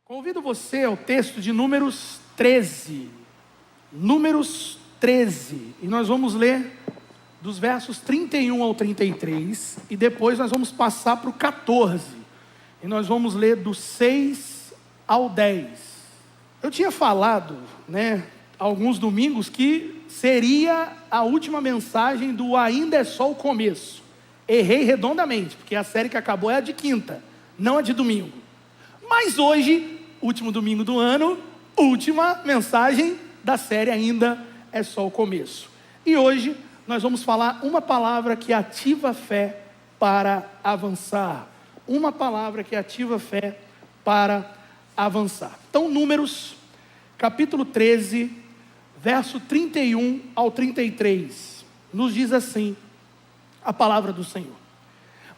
Convido você ao texto de Números 13. Números 13. E nós vamos ler dos versos 31 ao 33. E depois nós vamos passar para o 14. E nós vamos ler do 6 ao 10. Eu tinha falado, alguns domingos, que seria a última mensagem do Ainda é Só o Começo. Errei redondamente, porque a série que acabou é a de quinta, não a de domingo. Mas hoje, último domingo do ano, última mensagem da série Ainda é Só o Começo. E hoje nós vamos falar uma palavra que ativa a fé para avançar. Uma palavra que ativa a fé para avançar. Então, Números, capítulo 13, verso 31 ao 33, nos diz assim a palavra do Senhor.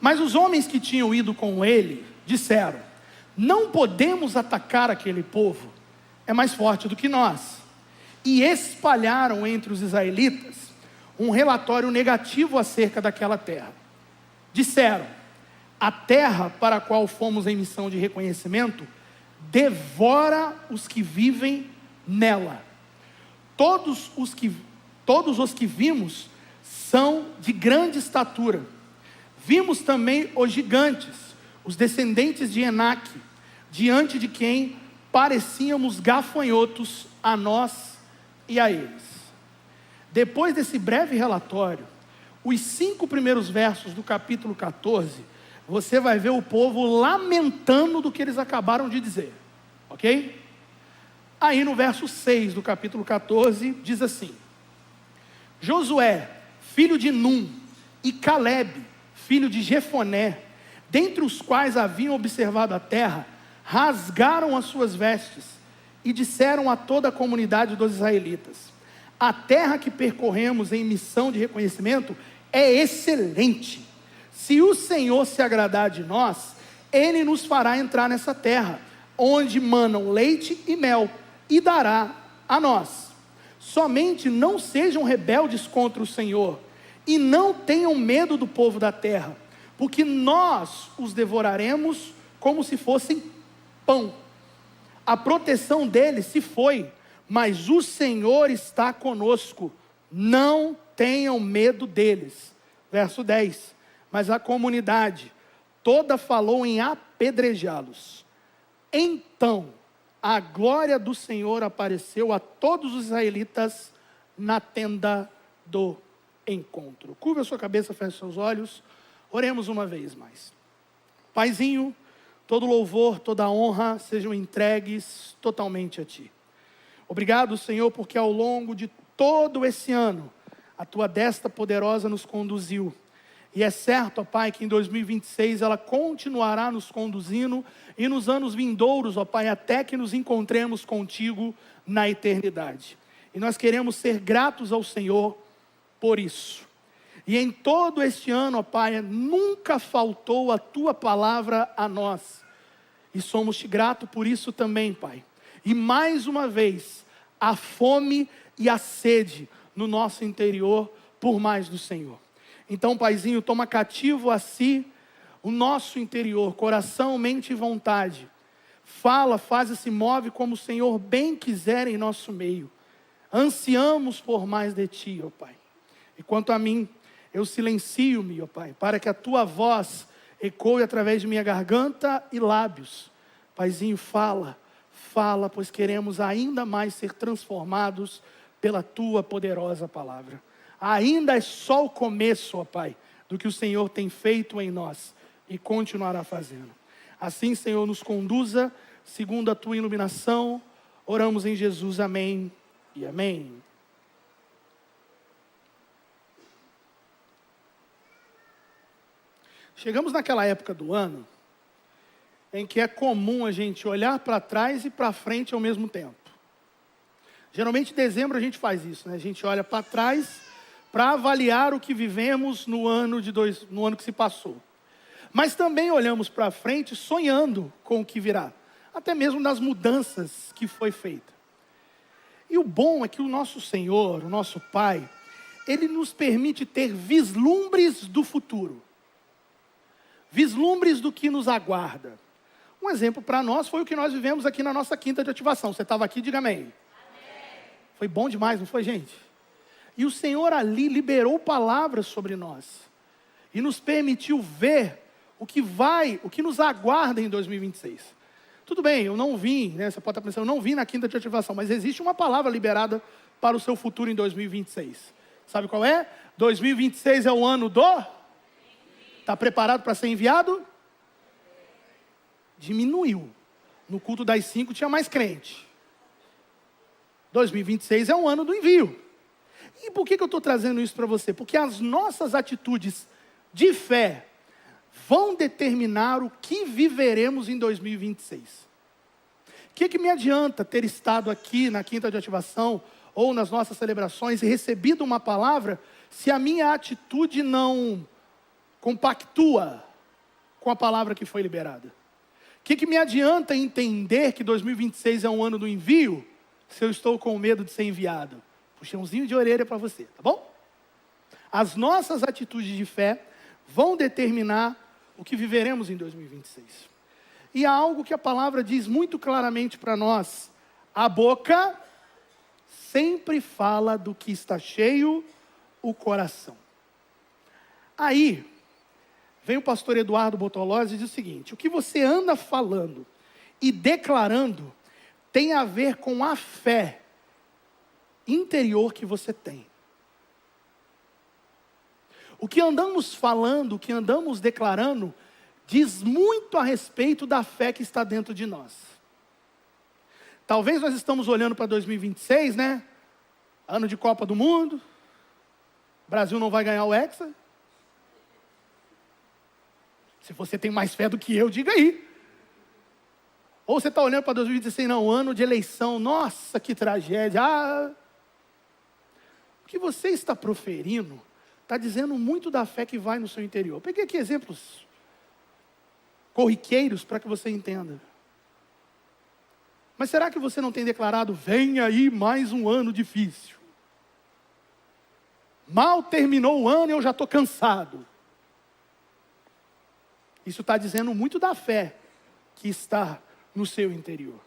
Mas os homens que tinham ido com ele disseram: não podemos atacar aquele povo, é mais forte do que nós. E espalharam entre os israelitas um relatório negativo acerca daquela terra. Disseram: a terra para a qual fomos em missão de reconhecimento devora os que vivem nela. Todos os que vimos são de grande estatura. Vimos também os gigantes, os descendentes de Enaque, diante de quem parecíamos gafanhotos a nós e a eles. Depois desse breve relatório, os 5 primeiros versos do capítulo 14, você vai ver o povo lamentando do que eles acabaram de dizer, ok? Aí no verso 6 do capítulo 14, diz assim: Josué, filho de Num, e Calebe, filho de Jefoné, dentre os quais haviam observado a terra, rasgaram as suas vestes e disseram a toda a comunidade dos israelitas: a terra que percorremos em missão de reconhecimento é excelente. Se o Senhor se agradar de nós, Ele nos fará entrar nessa terra, onde manam leite e mel, e dará a nós. Somente não sejam rebeldes contra o Senhor, e não tenham medo do povo da terra, porque nós os devoraremos como se fossem pão. A proteção deles se foi, mas o Senhor está conosco. Não tenham medo deles. Verso 10. Mas a comunidade toda falou em apedrejá-los. Então a glória do Senhor apareceu a todos os israelitas na tenda do encontro. Curva a sua cabeça, feche seus olhos. Oremos uma vez mais. Paizinho, todo louvor, toda honra sejam entregues totalmente a Ti. Obrigado, Senhor, porque ao longo de todo esse ano, a Tua destra poderosa nos conduziu. E é certo, ó Pai, que em 2026 ela continuará nos conduzindo, e nos anos vindouros, ó Pai, até que nos encontremos contigo na eternidade. E nós queremos ser gratos ao Senhor por isso. E em todo este ano, ó Pai, nunca faltou a Tua palavra a nós. E somos-te gratos por isso também, Pai. E mais uma vez, a fome e a sede no nosso interior por mais do Senhor. Então, Paizinho, toma cativo a si o nosso interior, coração, mente e vontade. Fala, faz e se move como o Senhor bem quiser em nosso meio. Ansiamos por mais de Ti, ó Pai. E quanto a mim, eu silencio-me, ó Pai, para que a Tua voz ecoe através de minha garganta e lábios. Paizinho, fala, pois queremos ainda mais ser transformados pela Tua poderosa palavra. Ainda é só o começo, ó Pai, do que o Senhor tem feito em nós e continuará fazendo. Assim, Senhor, nos conduza segundo a Tua iluminação. Oramos em Jesus, amém e amém. Chegamos naquela época do ano em que é comum a gente olhar para trás e para frente ao mesmo tempo. Geralmente em dezembro a gente faz isso, A gente olha para trás para avaliar o que vivemos no ano que se passou. Mas também olhamos para frente sonhando com o que virá, até mesmo nas mudanças que foi feita. E o bom é que o nosso Senhor, o nosso Pai, Ele nos permite ter vislumbres do futuro. Vislumbres do que nos aguarda. Um exemplo para nós foi o que nós vivemos aqui na nossa quinta de ativação. Você estava aqui, diga amém. Amém. Foi bom demais, não foi, gente? E o Senhor ali liberou palavras sobre nós. E nos permitiu ver o que nos aguarda em 2026. Tudo bem, eu não vim, né? Você pode estar pensando, eu não vim na quinta de ativação, mas existe uma palavra liberada para o seu futuro em 2026. Sabe qual é? 2026 é o ano do... Está preparado para ser enviado? Diminuiu. No culto das 5 tinha mais crente. 2026 é o ano do envio. E por que eu estou trazendo isso para você? Porque as nossas atitudes de fé vão determinar o que viveremos em 2026. O que me adianta ter estado aqui na quinta de ativação ou nas nossas celebrações e recebido uma palavra se a minha atitude não compactua com a palavra que foi liberada? O que me adianta entender que 2026 é um ano do envio se eu estou com medo de ser enviado? Puxãozinho de orelha para você, tá bom? As nossas atitudes de fé vão determinar o que viveremos em 2026. E há algo que a palavra diz muito claramente para nós: a boca sempre fala do que está cheio o coração. Aí, vem o pastor Eduardo Botolozzi e diz o seguinte: o que você anda falando e declarando tem a ver com a fé interior que você tem. O que andamos falando, o que andamos declarando, diz muito a respeito da fé que está dentro de nós. Talvez nós estamos olhando para 2026, né? Ano de Copa do Mundo. O Brasil não vai ganhar o Hexa. Se você tem mais fé do que eu, diga aí. Ou você está olhando para 2016, não, ano de eleição. Nossa, que tragédia. O que você está proferindo está dizendo muito da fé que vai no seu interior. Eu peguei aqui exemplos corriqueiros para que você entenda. Mas será que você não tem declarado: vem aí mais um ano difícil? Mal terminou o ano e eu já estou cansado. Isso está dizendo muito da fé que está no seu interior.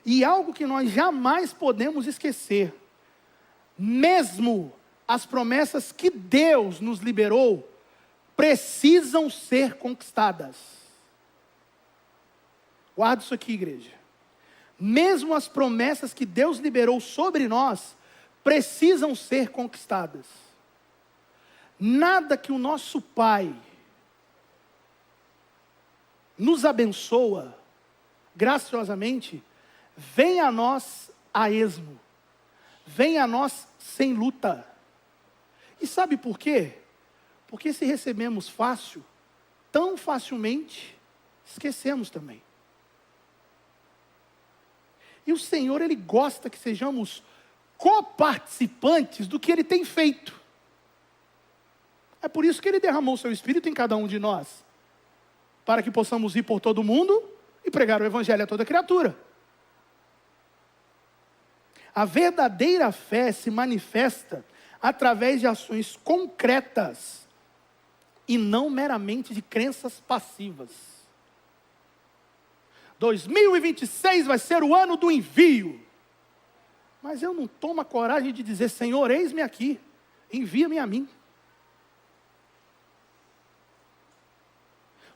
E algo que nós jamais podemos esquecer: mesmo as promessas que Deus nos liberou precisam ser conquistadas. Guarda isso aqui, igreja. Mesmo as promessas que Deus liberou sobre nós precisam ser conquistadas. Nada que o nosso Pai nos abençoa graciosamente vem a nós a esmo, vem a nós sem luta. E sabe por quê? Porque se recebemos fácil, tão facilmente esquecemos também. E o Senhor, Ele gosta que sejamos coparticipantes do que Ele tem feito. É por isso que Ele derramou o seu Espírito em cada um de nós, para que possamos ir por todo mundo e pregar o Evangelho a toda criatura. A verdadeira fé se manifesta através de ações concretas e não meramente de crenças passivas. 2026 vai ser o ano do envio. Mas eu não tomo a coragem de dizer: Senhor, eis-me aqui, envia-me a mim.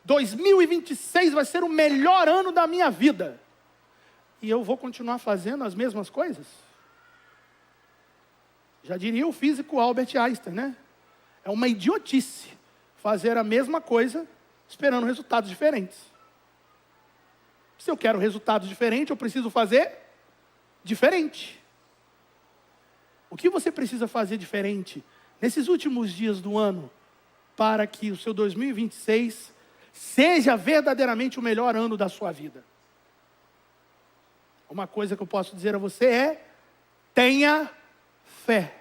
2026 vai ser o melhor ano da minha vida. E eu vou continuar fazendo as mesmas coisas? Já diria o físico Albert Einstein, né? É uma idiotice fazer a mesma coisa esperando resultados diferentes. Se eu quero resultados diferentes, eu preciso fazer diferente. O que você precisa fazer diferente nesses últimos dias do ano para que o seu 2026 seja verdadeiramente o melhor ano da sua vida? Uma coisa que eu posso dizer a você é: tenha fé.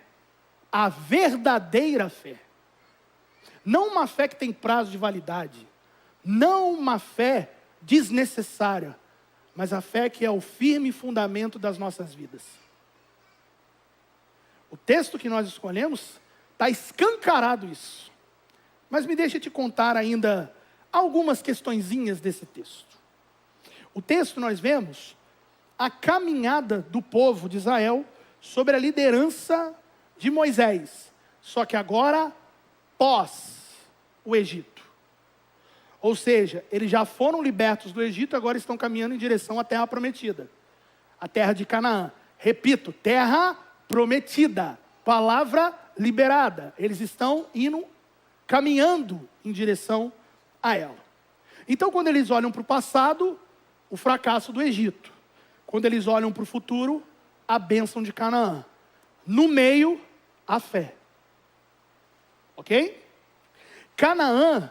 A verdadeira fé. Não uma fé que tem prazo de validade. Não uma fé desnecessária. Mas a fé que é o firme fundamento das nossas vidas. O texto que nós escolhemos está escancarado isso. Mas me deixa te contar ainda algumas questõezinhas desse texto. O texto nós vemos a caminhada do povo de Israel sobre a liderança de Moisés, só que agora pós o Egito. Ou seja, eles já foram libertos do Egito, agora estão caminhando em direção à terra prometida, a terra de Canaã. Repito, terra prometida, palavra liberada. Eles estão caminhando em direção a ela. Então, quando eles olham para o passado, o fracasso do Egito. Quando eles olham para o futuro, a bênção de Canaã. No meio, a fé. Ok? Canaã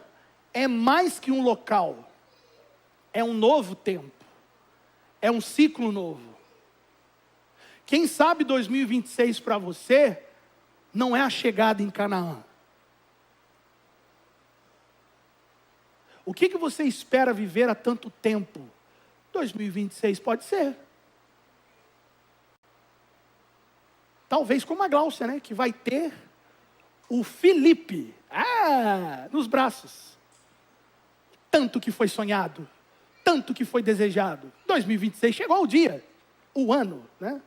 é mais que um local. É um novo tempo. É um ciclo novo. Quem sabe 2026 para você não é a chegada em Canaã. O que você espera viver há tanto tempo? 2026 pode ser. Talvez como a Gláucia, né? Que vai ter o Felipe nos braços. Tanto que foi sonhado, tanto que foi desejado. 2026 chegou o dia, o ano, né?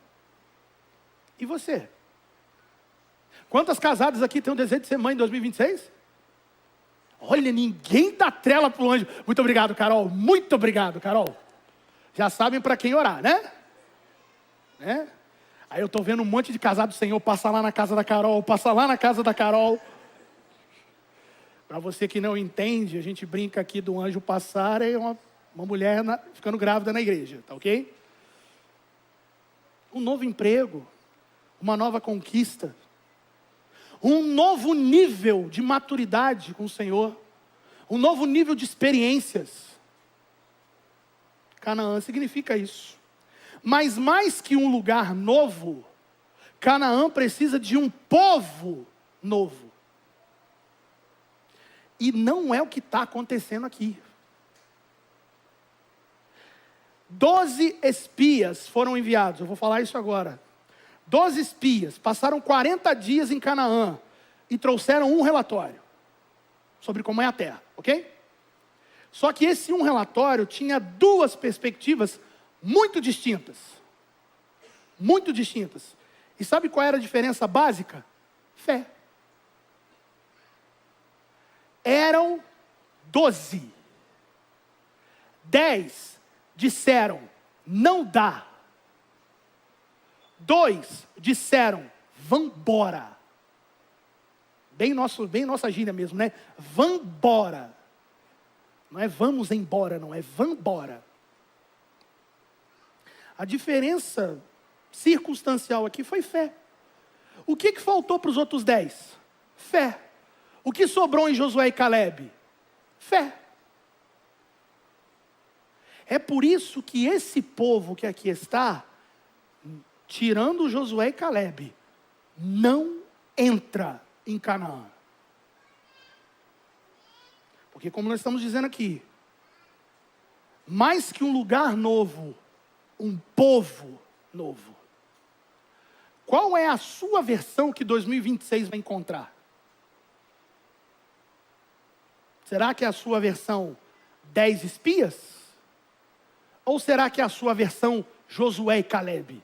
E você? Quantas casadas aqui têm o desejo de ser mãe em 2026? Olha, ninguém dá trela para o anjo. Muito obrigado, Carol. Muito obrigado, Carol. Já sabem para quem orar, né? Aí eu estou vendo um monte de casado do Senhor passar lá na casa da Carol, passar lá na casa da Carol. Para você que não entende, a gente brinca aqui do anjo passar e uma mulher ficando grávida na igreja, tá ok? Um novo emprego, uma nova conquista, um novo nível de maturidade com o Senhor, um novo nível de experiências. Canaã significa isso. Mas mais que um lugar novo, Canaã precisa de um povo novo. E não é o que está acontecendo aqui. 12 espias foram enviados, eu vou falar isso agora. 12 espias passaram 40 dias em Canaã e trouxeram um relatório sobre como é a terra, ok? Só que esse um relatório tinha duas perspectivas muito distintas. Muito distintas. E sabe qual era a diferença básica? Fé. Eram 12. 10 disseram, não dá. 2 disseram, vambora. Bem nossa gíria mesmo, né? Vambora. Não é vamos embora, não, é vambora. A diferença circunstancial aqui foi fé. O que faltou para os outros 10? Fé. O que sobrou em Josué e Calebe? Fé. É por isso que esse povo que aqui está, tirando Josué e Calebe, não entra em Canaã. Porque como nós estamos dizendo aqui, mais que um lugar novo, um povo novo. Qual é a sua versão que 2026 vai encontrar? Será que é a sua versão 10 espias? Ou será que é a sua versão Josué e Calebe?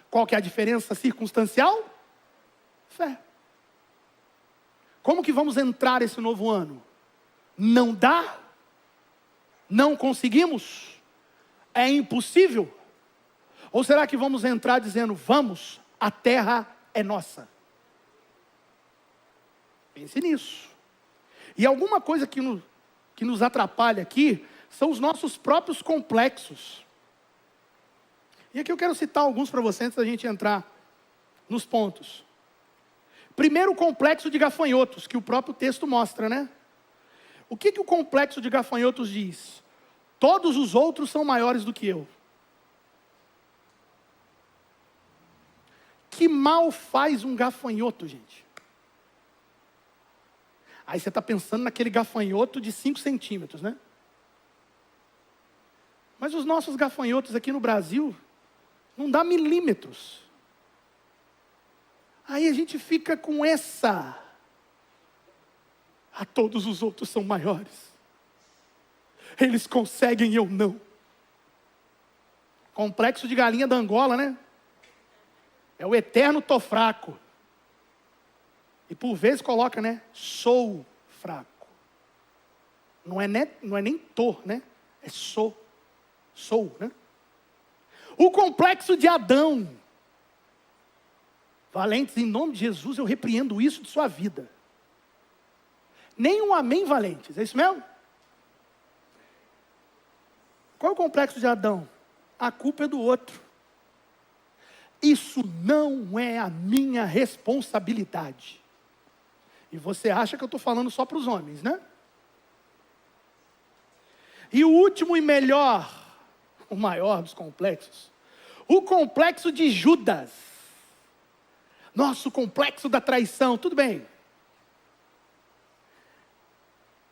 Qual que é a diferença circunstancial? Fé. Como que vamos entrar esse novo ano? Não dá? Não conseguimos? É impossível? Ou será que vamos entrar dizendo, vamos, a terra é nossa? Pense nisso. E alguma coisa que nos atrapalha aqui, são os nossos próprios complexos. E aqui eu quero citar alguns para você, antes da gente entrar nos pontos. Primeiro, o complexo de gafanhotos, que o próprio texto mostra, né? O que o complexo de gafanhotos diz? Todos os outros são maiores do que eu. Que mal faz um gafanhoto, gente? Aí você está pensando naquele gafanhoto de 5 centímetros, né? Mas os nossos gafanhotos aqui no Brasil, não dá milímetros. Aí a gente fica com essa. Todos os outros são maiores. Eles conseguem e eu não. Complexo de galinha da Angola, né? É o eterno tô fraco. E por vezes coloca, né? Sou fraco. Não é nem tô, né? É sou. Sou, né? O complexo de Adão. Valentes, em nome de Jesus, eu repreendo isso de sua vida. Nem um amém, valentes. É isso mesmo? Qual é o complexo de Adão? A culpa é do outro. Isso não é a minha responsabilidade. E você acha que eu estou falando só para os homens, né? E o último e melhor, o maior dos complexos, o complexo de Judas. Nosso complexo da traição, tudo bem.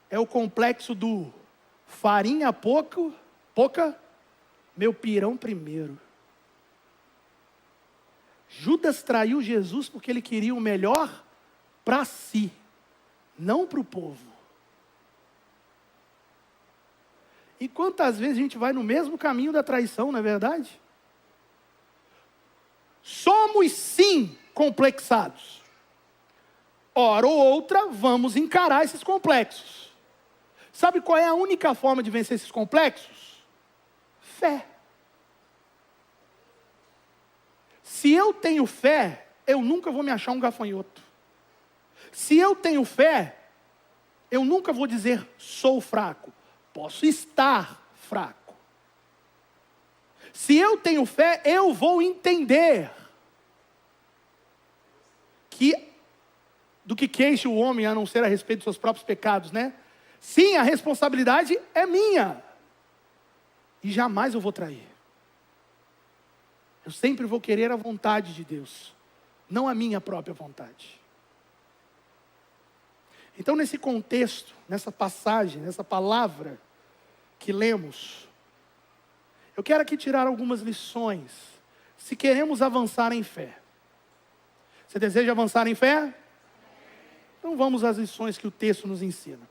É o complexo do farinha pouca, meu pirão primeiro. Judas traiu Jesus porque ele queria o melhor para si, não para o povo. E quantas vezes a gente vai no mesmo caminho da traição, não é verdade? Somos sim complexados. Hora ou outra, vamos encarar esses complexos. Sabe qual é a única forma de vencer esses complexos? Fé. Se eu tenho fé, eu nunca vou me achar um gafanhoto. Se eu tenho fé, eu nunca vou dizer sou fraco. Posso estar fraco. Se eu tenho fé, eu vou entender que do que queixa o homem a não ser a respeito dos seus próprios pecados, né? Sim, a responsabilidade é minha. E jamais eu vou trair. Eu sempre vou querer a vontade de Deus, não a minha própria vontade. Então, nesse contexto, nessa passagem, nessa palavra que lemos, eu quero aqui tirar algumas lições, se queremos avançar em fé. Você deseja avançar em fé? Então vamos às lições que o texto nos ensina.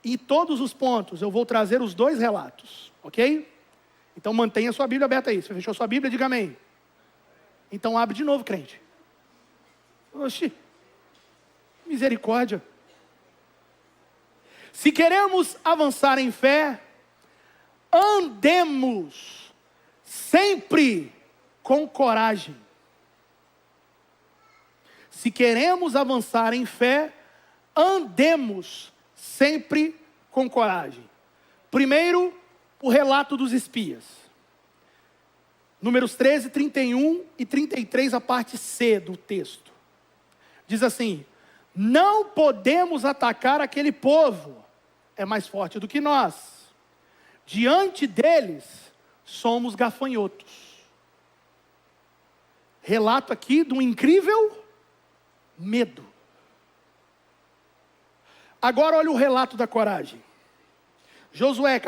Em todos os pontos eu vou trazer os dois relatos, ok? Então mantenha sua Bíblia aberta aí. Você fechou sua Bíblia? Diga amém. Então abre de novo, crente. Oxi, misericórdia. Se queremos avançar em fé, andemos sempre com coragem. Se queremos avançar em fé, andemos sempre com coragem. Primeiro, o relato dos espias. Números 13, 31 e 33, a parte C do texto. Diz assim: não podemos atacar aquele povo, é mais forte do que nós. Diante deles, somos gafanhotos. Relato aqui de um incrível medo. Agora olha o relato da coragem. Josué,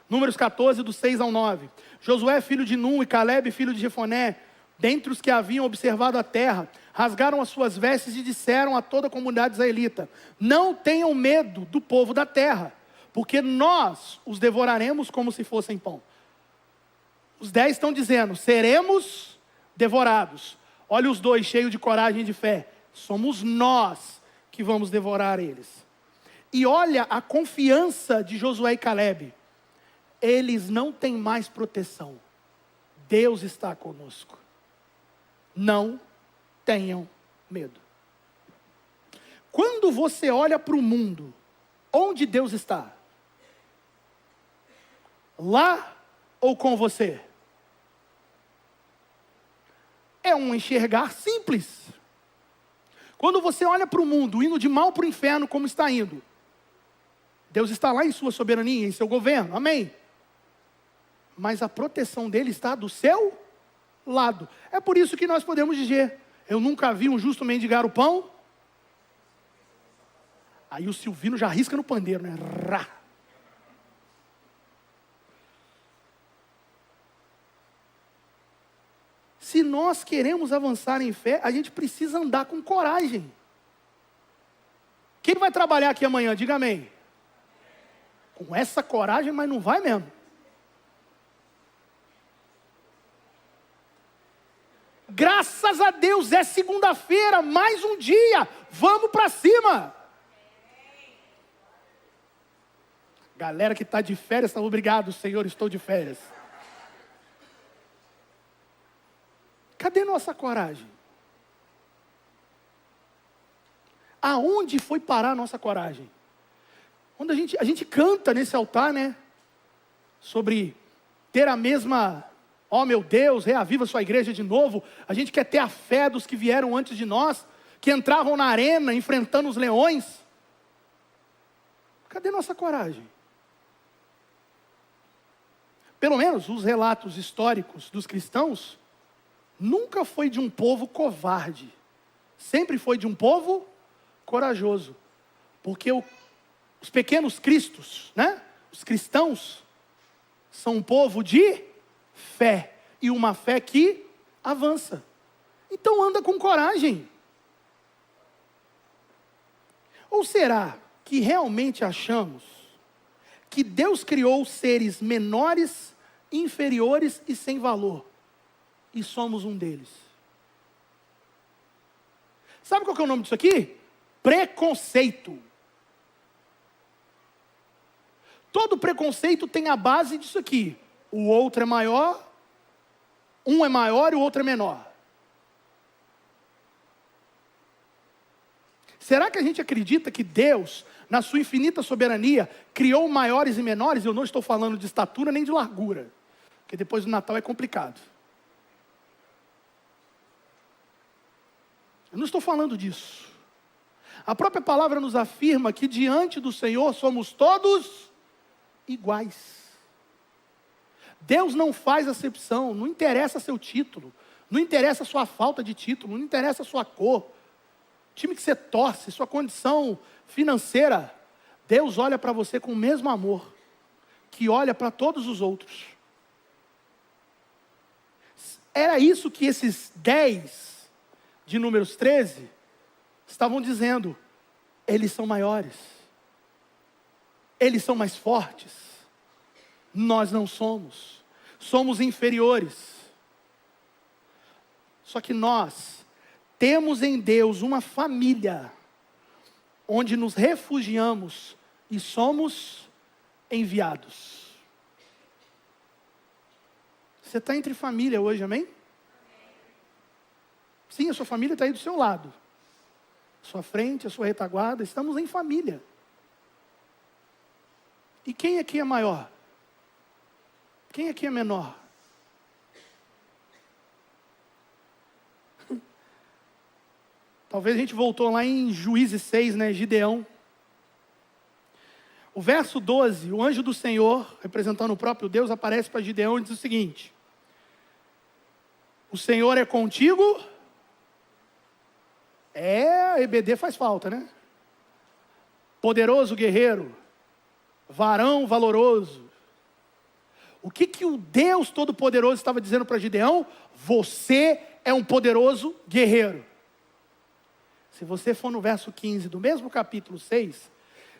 Números 14, do 6 ao 9. Josué, filho de Num, e Calebe, filho de Jefoné, dentre os que haviam observado a terra, rasgaram as suas vestes e disseram a toda a comunidade israelita: não tenham medo do povo da terra, porque nós os devoraremos como se fossem pão. Os 10 estão dizendo: seremos devorados. Olha os dois cheios de coragem e de fé: somos nós que vamos devorar eles. E olha a confiança de Josué e Calebe: eles não têm mais proteção, Deus está conosco. Não tenham medo. Quando você olha para o mundo, onde Deus está? Lá ou com você? É um enxergar simples. Quando você olha para o mundo, indo de mal para o inferno, como está indo, Deus está lá em sua soberania, em seu governo, amém? Mas a proteção dele está do seu lado. É por isso que nós podemos dizer: eu nunca vi um justo mendigar o pão. Aí o Silvino já risca no pandeiro, né? Rá. Se nós queremos avançar em fé, a gente precisa andar com coragem. Quem vai trabalhar aqui amanhã? Diga amém. com essa coragem, mas não vai mesmo. Graças a Deus, é segunda-feira, mais um dia, vamos para cima. Galera que está de férias, tá, obrigado, Senhor, estou de férias. Cadê nossa coragem? Aonde foi parar a nossa coragem? Quando a gente canta nesse altar, né? Sobre ter a mesma... Ó meu Deus, reaviva sua igreja de novo. A gente quer ter a fé dos que vieram antes de nós, que entravam na arena enfrentando os leões. Cadê nossa coragem? Pelo menos os relatos históricos dos cristãos, nunca foi de um povo covarde. Sempre foi de um povo corajoso. Porque os pequenos cristos, né? Os cristãos, são um povo de fé, e uma fé que avança. Então anda com coragem. Ou será que realmente achamos que Deus criou seres menores, inferiores e sem valor, e somos um deles? Sabe qual que é o nome disso aqui? Preconceito. Todo preconceito tem a base disso aqui. O outro é maior, um é maior e o outro é menor. Será que a gente acredita que Deus, na sua infinita soberania, criou maiores e menores? Eu não estou falando de estatura nem de largura, porque depois do Natal é complicado. Eu não estou falando disso. A própria palavra nos afirma que diante do Senhor somos todos iguais. Deus não faz acepção, não interessa seu título, não interessa sua falta de título, não interessa sua cor, time que você torce, sua condição financeira. Deus olha para você com o mesmo amor que olha para todos os outros. Era isso que esses 10 de Números 13 estavam dizendo. Eles são maiores, eles são mais fortes. Nós não somos. Somos inferiores. Só que nós temos em Deus uma família onde nos refugiamos e somos enviados. Você está entre família hoje, amém? Sim, a sua família está aí do seu lado. Sua frente, a sua retaguarda, estamos em família. E quem aqui é maior? Quem aqui é menor? Talvez a gente voltou lá em Juízes 6, né? Gideão. O verso 12, o anjo do Senhor, representando o próprio Deus, aparece para Gideão e diz o seguinte: o Senhor é contigo. EBD faz falta, né? Poderoso guerreiro, varão valoroso. O que o Deus Todo-Poderoso estava dizendo para Gideão? Você é um poderoso guerreiro. Se você for no verso 15 do mesmo capítulo 6,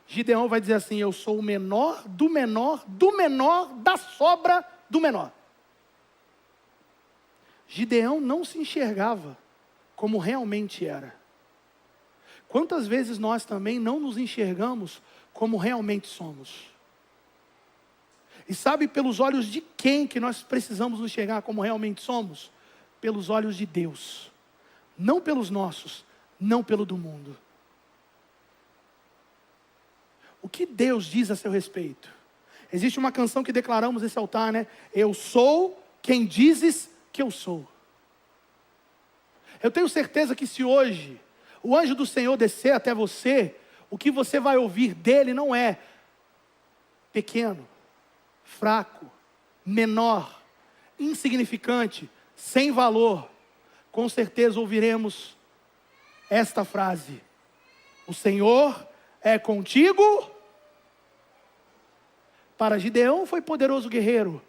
Gideão vai dizer assim: eu sou o menor do menor, do menor, da sobra do menor. Gideão não se enxergava como realmente era. Quantas vezes nós também não nos enxergamos como realmente somos? E sabe pelos olhos de quem que nós precisamos nos enxergar como realmente somos? Pelos olhos de Deus. Não pelos nossos, não pelo do mundo. O que Deus diz a seu respeito? Existe uma canção que declaramos nesse altar, né? Eu sou quem dizes que eu sou. Eu tenho certeza que se hoje o anjo do Senhor descer até você, o que você vai ouvir dele não é pequeno, fraco, menor, insignificante, sem valor. Com certeza ouviremos esta frase: o Senhor é contigo. Para Gideão foi poderoso guerreiro,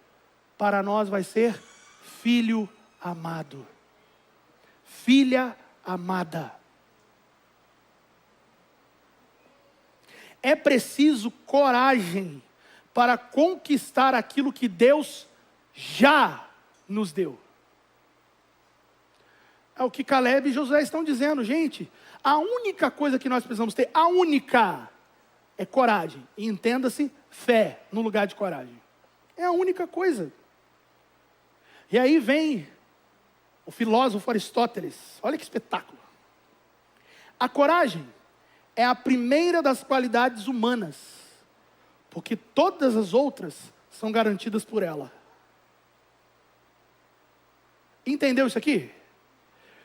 para nós vai ser filho amado, filha amada. É preciso coragem para conquistar aquilo que Deus já nos deu. É o que Caleb e Josué estão dizendo, gente. A única coisa que nós precisamos ter, a única, é coragem. E entenda-se, fé no lugar de coragem. É a única coisa. E aí vem o filósofo Aristóteles. Olha que espetáculo. A coragem é a primeira das qualidades humanas, porque todas as outras são garantidas por ela. Entendeu isso aqui?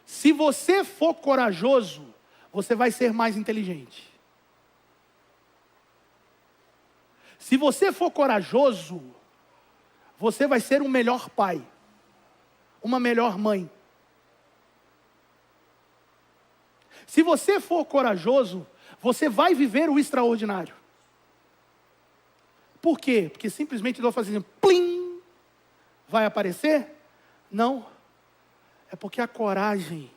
Se você for corajoso, você vai ser mais inteligente. Se você for corajoso, você vai ser um melhor pai, uma melhor mãe. Se você for corajoso, você vai viver o extraordinário. Por quê? Porque simplesmente Deus faz assim, plim, vai aparecer? Não. É porque a coragem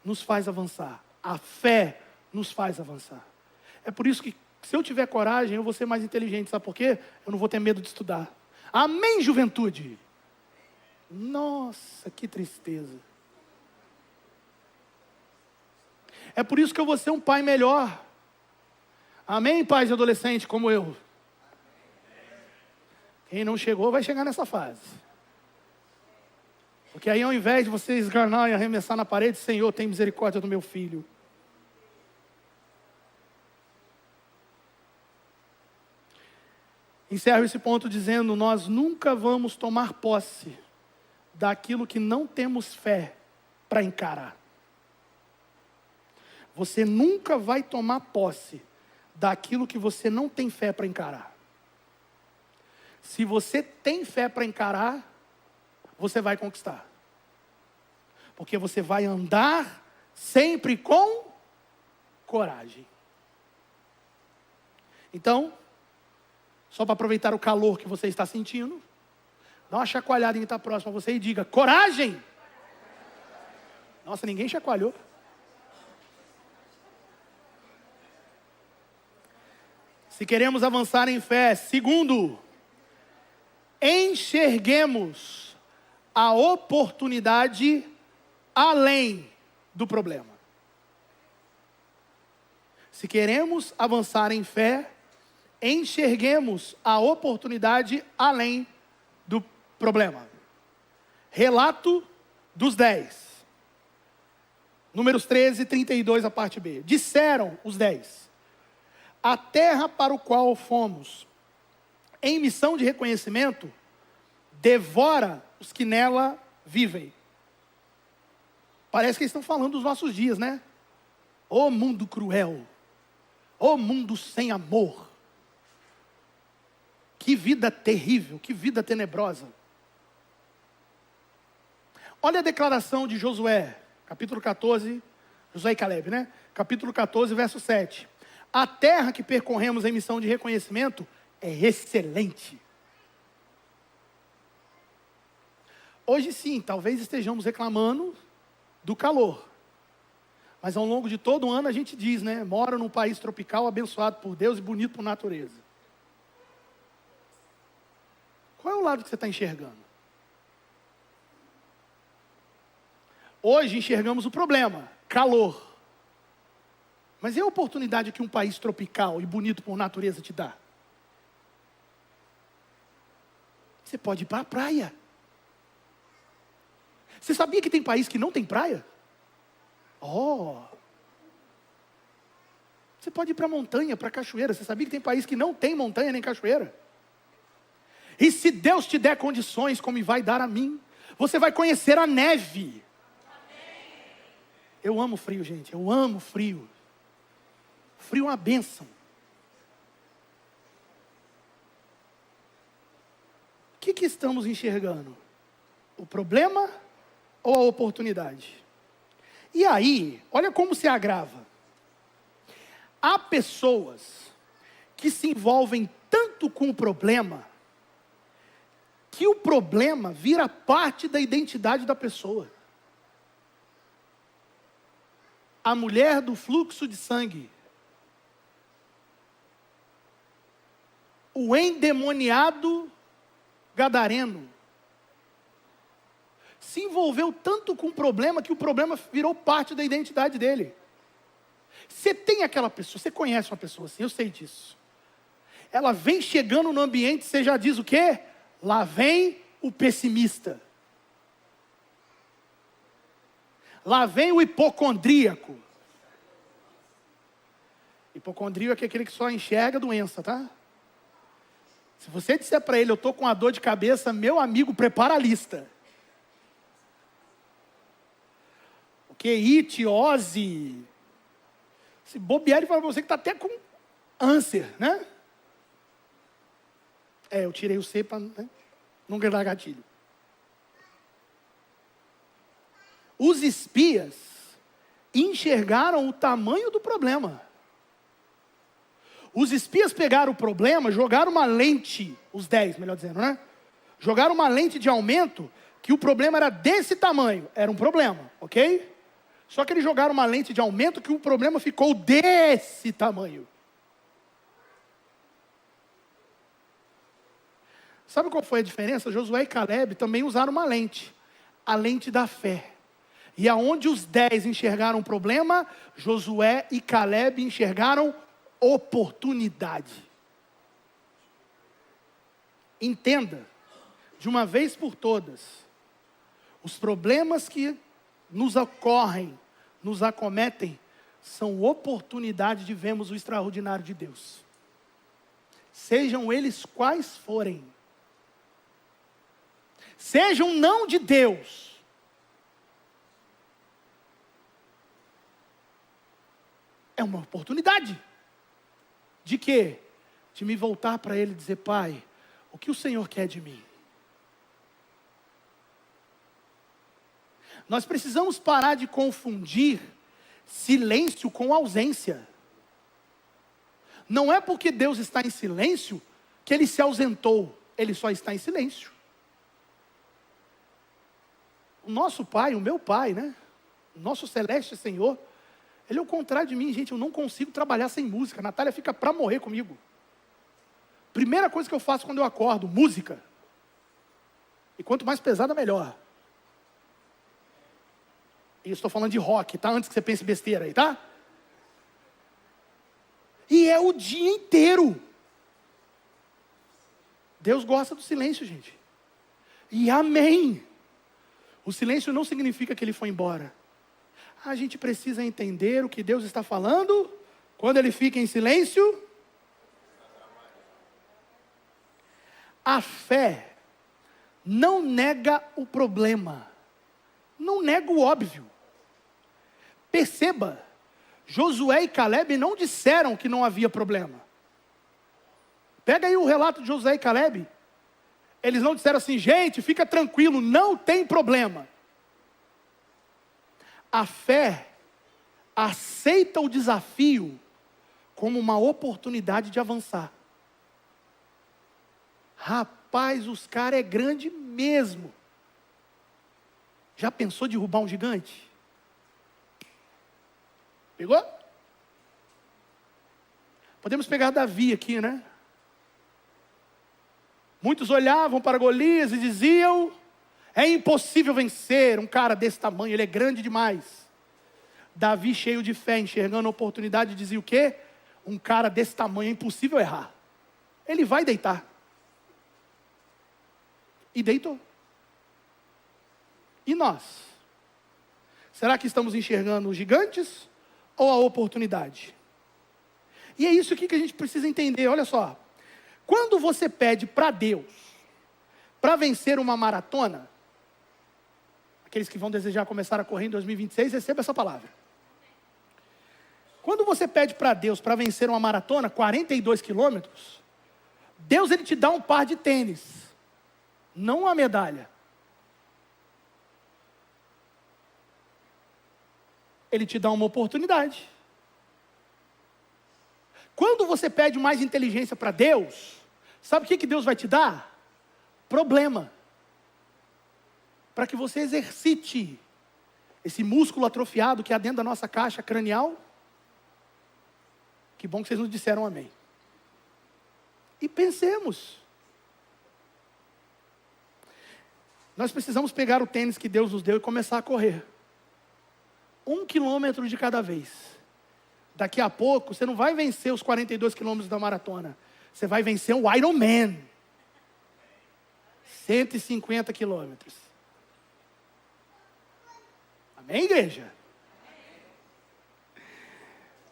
nos faz avançar. A fé nos faz avançar. É por isso que, se eu tiver coragem, eu vou ser mais inteligente. Sabe por quê? Eu não vou ter medo de estudar. Amém, juventude? Nossa, que tristeza. É por isso que eu vou ser um pai melhor. Amém, pais de adolescente como eu? Quem não chegou, vai chegar nessa fase. Porque aí, ao invés de você esganar e arremessar na parede, Senhor, tem misericórdia do meu filho. Encerro esse ponto dizendo, nós nunca vamos tomar posse daquilo que não temos fé para encarar. Você nunca vai tomar posse daquilo que você não tem fé para encarar. Se você tem fé para encarar, você vai conquistar. Porque você vai andar sempre com coragem. Então, só para aproveitar o calor que você está sentindo, dá uma chacoalhada em quem está próximo a você e diga, coragem! Nossa, ninguém chacoalhou. Se queremos avançar em fé, segundo, enxerguemos a oportunidade além do problema. Se queremos avançar em fé, enxerguemos a oportunidade além do problema. Relato dos 10. Números 13, 32, a parte B. Disseram os 10. A terra para o qual fomos em missão de reconhecimento, devora os que nela vivem. Parece que eles estão falando dos nossos dias, né? Ô mundo cruel, ô mundo sem amor. Que vida terrível, que vida tenebrosa. Olha a declaração de Josué, capítulo 14, Josué e Caleb, né? Capítulo 14, verso 7. A terra que percorremos em missão de reconhecimento é excelente. Hoje sim, talvez estejamos reclamando do calor. Mas ao longo de todo o ano a gente diz, né? Mora num país tropical abençoado por Deus e bonito por natureza. Qual é o lado que você está enxergando? Hoje enxergamos o problema, calor. Mas e a oportunidade que um país tropical e bonito por natureza te dá? Você pode ir para a praia. Você sabia que tem país que não tem praia? Oh! Você pode ir para a montanha, para a cachoeira. Você sabia que tem país que não tem montanha nem cachoeira? E se Deus te der condições, como vai dar a mim, você vai conhecer a neve. Eu amo frio, gente. Eu amo frio. Frio é uma bênção. O que estamos enxergando? O problema ou a oportunidade? E aí, olha como se agrava. Há pessoas que se envolvem tanto com o problema, que o problema vira parte da identidade da pessoa. A mulher do fluxo de sangue. O o endemoniado gadareno se envolveu tanto com o problema que o problema virou parte da identidade dele. Você tem aquela pessoa, você conhece uma pessoa assim, eu sei disso. Ela vem chegando no ambiente, você já diz o quê? Lá vem o pessimista. Lá vem o hipocondríaco. Hipocondríaco é aquele que só enxerga doença, tá? Se você disser para ele, eu estou com uma dor de cabeça, meu amigo, prepara a lista. O que? Itiose. Se bobear, ele fala para você que está até com ânsia, né? Eu tirei o C para não ganhar gatilho. Os espias enxergaram o tamanho do problema. Os espias pegaram o problema, jogaram uma lente, os 10, melhor dizendo, né? Jogaram uma lente de aumento, que o problema era desse tamanho. Era um problema, ok? Só que eles jogaram uma lente de aumento que o problema ficou desse tamanho. Sabe qual foi a diferença? Josué e Caleb também usaram uma lente. A lente da fé. E aonde os 10 enxergaram o problema, Josué e Caleb enxergaram oportunidade. Entenda, de uma vez por todas, os problemas que nos ocorrem, nos acometem, são oportunidade de vermos o extraordinário de Deus. Sejam eles quais forem. Sejam não de Deus. É uma oportunidade. De quê? De me voltar para Ele e dizer, Pai, o que o Senhor quer de mim? Nós precisamos parar de confundir silêncio com ausência. Não é porque Deus está em silêncio que Ele se ausentou. Ele só está em silêncio. O nosso Pai, o meu Pai, né? O nosso celeste Senhor, Ele é o contrário de mim, gente. Eu não consigo trabalhar sem música. A Natália fica para morrer comigo. Primeira coisa que eu faço quando eu acordo, música. E quanto mais pesada, melhor. E eu estou falando de rock, tá? Antes que você pense besteira aí, tá? E é o dia inteiro. Deus gosta do silêncio, gente. E amém. O silêncio não significa que Ele foi embora. A gente precisa entender o que Deus está falando quando Ele fica em silêncio. A fé não nega o problema, não nega o óbvio. Perceba, Josué e Caleb não disseram que não havia problema. Pega aí o relato de Josué e Caleb. Eles não disseram assim, gente, fica tranquilo, não tem problema. A fé aceita o desafio como uma oportunidade de avançar. Rapaz, os caras é grande mesmo. Já pensou de derrubar um gigante? Pegou? Podemos pegar Davi aqui, né? Muitos olhavam para Golias e diziam, é impossível vencer um cara desse tamanho, ele é grande demais. Davi, cheio de fé, enxergando a oportunidade, dizia o quê? Um cara desse tamanho é impossível errar. Ele vai deitar. E deitou. E nós? Será que estamos enxergando os gigantes ou a oportunidade? E é isso aqui que a gente precisa entender, olha só. Quando você pede para Deus, para vencer uma maratona, aqueles que vão desejar começar a correr em 2026, receba essa palavra. Quando você pede para Deus para vencer uma maratona, 42 quilômetros, Deus Ele te dá um par de tênis, não uma medalha. Ele te dá uma oportunidade. Quando você pede mais inteligência para Deus, sabe o que Deus vai te dar? Problema. Para que você exercite esse músculo atrofiado que há dentro da nossa caixa cranial. Que bom que vocês nos disseram amém. e pensemos. Nós precisamos pegar o tênis que Deus nos deu e começar a correr. 1 quilômetro de cada vez. Daqui a pouco, você não vai vencer os 42 quilômetros da maratona. Você vai vencer o Ironman. 150 quilômetros. Amém, igreja?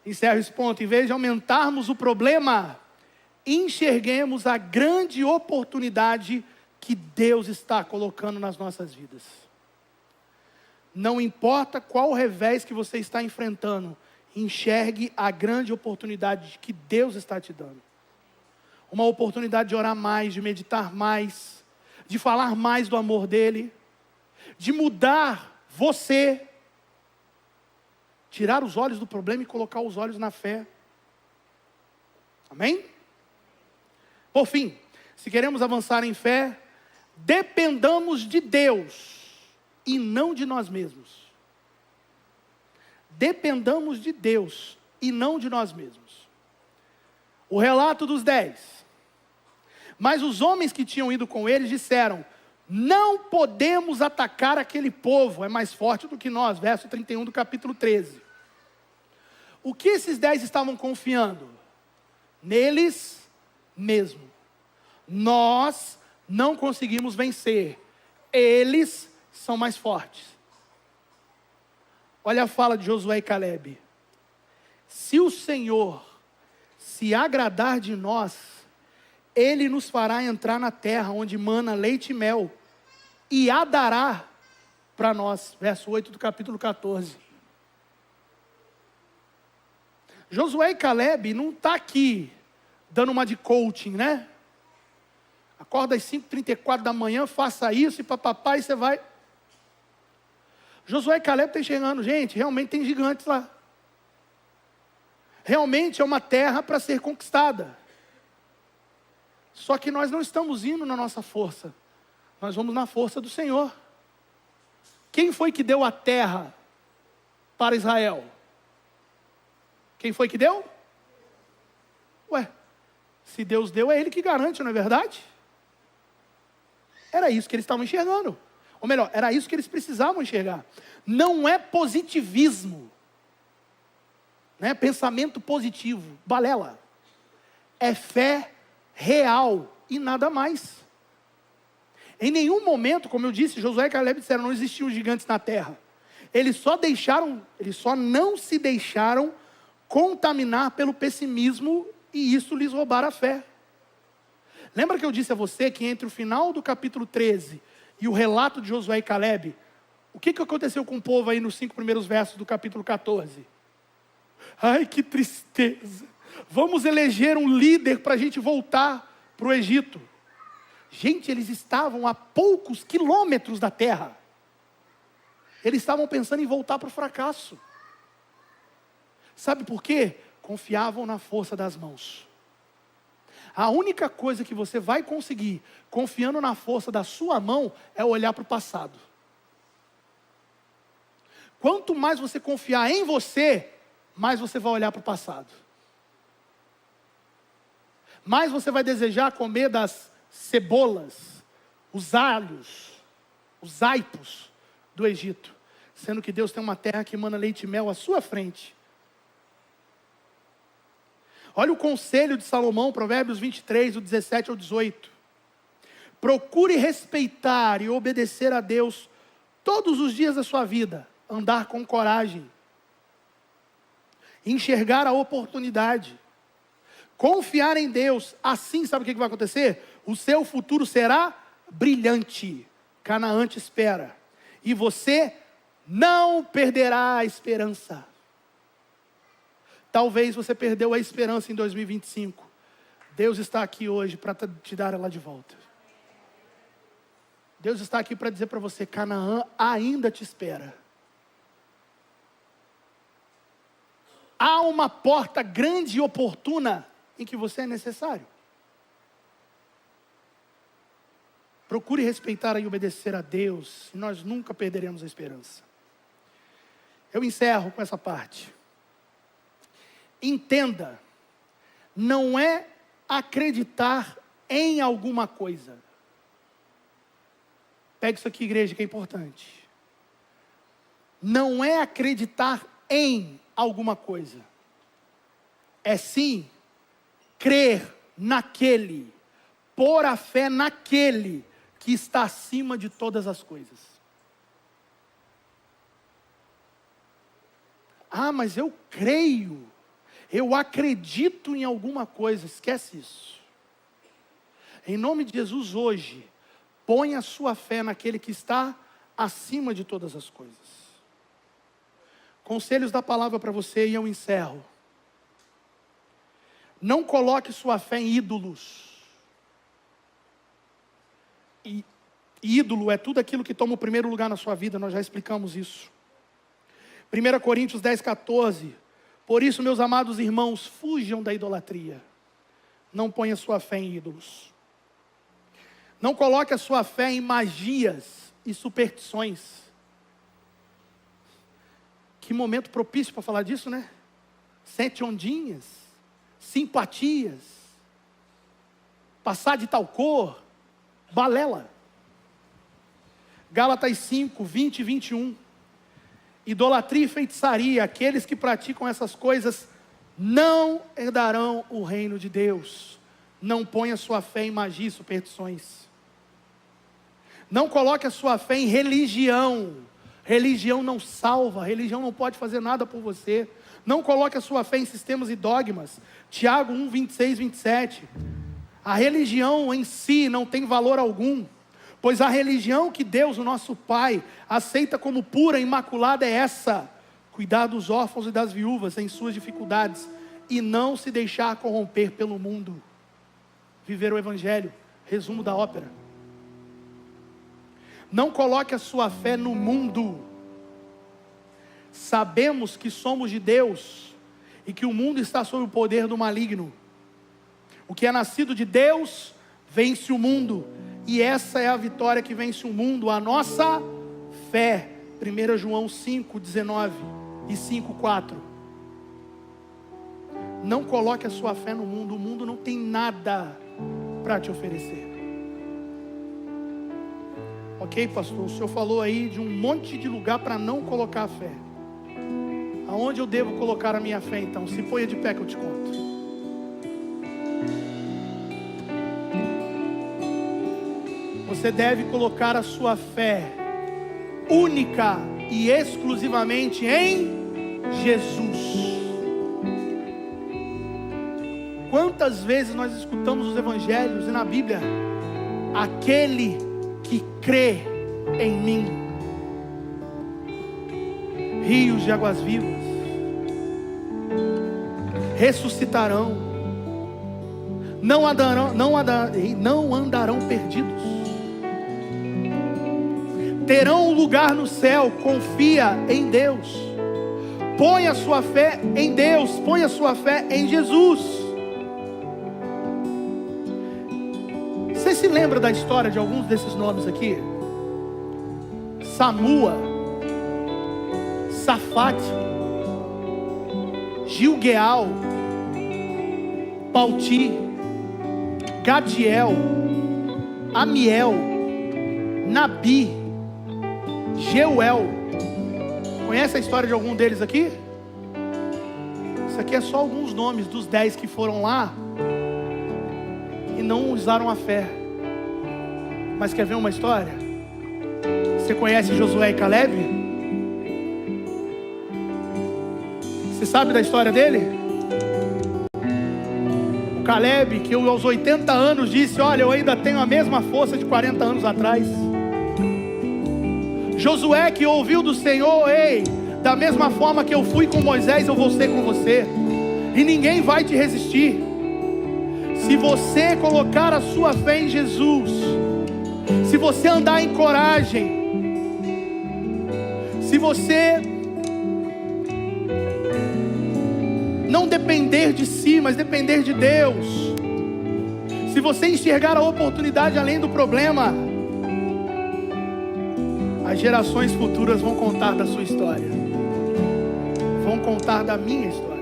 Encerro esse ponto. Em vez de aumentarmos o problema, enxerguemos a grande oportunidade que Deus está colocando nas nossas vidas. Não importa qual revés que você está enfrentando, enxergue a grande oportunidade que Deus está te dando. Uma oportunidade de orar mais, de meditar mais, de falar mais do amor dele, de mudar você, tirar os olhos do problema e colocar os olhos na fé. Amém? Por fim, se queremos avançar em fé, dependamos de Deus e não de nós mesmos. Dependamos de Deus e não de nós mesmos. O relato dos 10. Mas os homens que tinham ido com eles disseram: não podemos atacar aquele povo, é mais forte do que nós. Verso 31 do capítulo 13. O que esses 10 estavam confiando? Neles mesmos. Nós não conseguimos vencer. Eles são mais fortes. Olha a fala de Josué e Calebe. Se o Senhor se agradar de nós, Ele nos fará entrar na terra onde mana leite e mel, e a dará para nós. Verso 8 do capítulo 14. Josué e Calebe não está aqui dando uma de coaching, né? Acorda às 5h34 da manhã, faça isso e papapá, e você vai. Josué e Calebe estão enxergando, gente, realmente tem gigantes lá. Realmente é uma terra para ser conquistada. Só que nós não estamos indo na nossa força. Nós vamos na força do Senhor. Quem foi que deu a terra para Israel? Quem foi que deu? Ué, se Deus deu, é Ele que garante, não é verdade? Era isso que eles estavam enxergando. Ou melhor, era isso que eles precisavam enxergar. Não é positivismo. Né? Pensamento positivo, balela. É fé real e nada mais. Em nenhum momento, como eu disse, Josué e Calebe disseram, não existiam gigantes na terra. Eles só não se deixaram contaminar pelo pessimismo e isso lhes roubar a fé. Lembra que eu disse a você que entre o final do capítulo 13 e o relato de Josué e Calebe, o que aconteceu com o povo aí nos 5 primeiros versos do capítulo 14? Ai, que tristeza. Vamos eleger um líder para a gente voltar para o Egito. Gente, eles estavam a poucos quilômetros da terra. Eles estavam pensando em voltar para o fracasso. Sabe por quê? Confiavam na força das mãos. A única coisa que você vai conseguir, confiando na força da sua mão, é olhar para o passado. Quanto mais você confiar em você, mais você vai olhar para o passado. Mais você vai desejar comer das cebolas, os alhos, os aipos do Egito. Sendo que Deus tem uma terra que emana leite e mel à sua frente. Olha o conselho de Salomão, Provérbios 23, do 17 ao 18. Procure respeitar e obedecer a Deus todos os dias da sua vida. Andar com coragem. Enxergar a oportunidade. Confiar em Deus. Assim, sabe o que vai acontecer? O seu futuro será brilhante. Canaã te espera. E você não perderá a esperança. Talvez você perdeu a esperança em 2025. Deus está aqui hoje para te dar ela de volta. Deus está aqui para dizer para você, Canaã ainda te espera. Há uma porta grande e oportuna em que você é necessário. Procure respeitar e obedecer a Deus, e nós nunca perderemos a esperança. Eu encerro com essa parte. Entenda, não é acreditar em alguma coisa. Pega isso aqui, igreja, que é importante. Não é acreditar em alguma coisa. É sim crer naquele, pôr a fé naquele que está acima de todas as coisas. Ah, mas eu creio, eu acredito em alguma coisa. Esquece isso. Em nome de Jesus hoje, põe a sua fé naquele que está acima de todas as coisas. Conselhos da palavra para você e eu encerro. Não coloque sua fé em ídolos. E ídolo é tudo aquilo que toma o primeiro lugar na sua vida, nós já explicamos isso. 1 Coríntios 10:14. Por isso, meus amados irmãos, fujam da idolatria. Não ponha sua fé em ídolos. Não coloque a sua fé em magias e superstições. Que momento propício para falar disso, né? 7 ondinhas, simpatias, passar de tal cor, balela. Gálatas 5, 20 e 21. Idolatria e feitiçaria, aqueles que praticam essas coisas não herdarão o reino de Deus. Não ponha sua fé em magia e superstições. Não coloque a sua fé em religião. Religião não salva, religião não pode fazer nada por você. Não coloque a sua fé em sistemas e dogmas. Tiago 1, 26, 27. A religião em si não tem valor algum, pois a religião que Deus, o nosso Pai, aceita como pura e imaculada é essa: cuidar dos órfãos e das viúvas em suas dificuldades, e não se deixar corromper pelo mundo. Viver o Evangelho, resumo da ópera. Não coloque a sua fé no mundo. Sabemos que somos de Deus, e que o mundo está sob o poder do maligno. O que é nascido de Deus, vence o mundo. E essa é a vitória que vence o mundo, a nossa fé. 1 João 5, 19 e 5, 4. Não coloque a sua fé no mundo. O mundo não tem nada para te oferecer. Ok, pastor? O senhor falou aí de um monte de lugar para não colocar a fé. Aonde eu devo colocar a minha fé então? Se ponha de pé que eu te conto. Você deve colocar a sua fé única e exclusivamente em Jesus. Quantas vezes nós escutamos os evangelhos e na Bíblia: aquele que crê em mim, rios de águas vivas ressuscitarão, não andarão perdidos, terão um lugar no céu. Confia em Deus, põe a sua fé em Deus, põe a sua fé em Jesus. Você se lembra da história de alguns desses nomes aqui? Samua, Safate, Gilgueal, Palti, Gadiel, Amiel, Nabi, Jeuel. Conhece a história de algum deles aqui? Isso aqui é só alguns nomes dos 10 que foram lá e não usaram a fé. Mas quer ver uma história? Você conhece Josué e Caleb? Você sabe da história dele? O Caleb, que aos 80 anos disse: olha, eu ainda tenho a mesma força de 40 anos atrás. Josué, que ouviu do Senhor: ei, da mesma forma que eu fui com Moisés, eu vou ser com você, e ninguém vai te resistir. Se você colocar a sua fé em Jesus, se você andar em coragem, se você não depender de si, mas depender de Deus, se você enxergar a oportunidade além do problema, as gerações futuras vão contar da sua história, vão contar da minha história.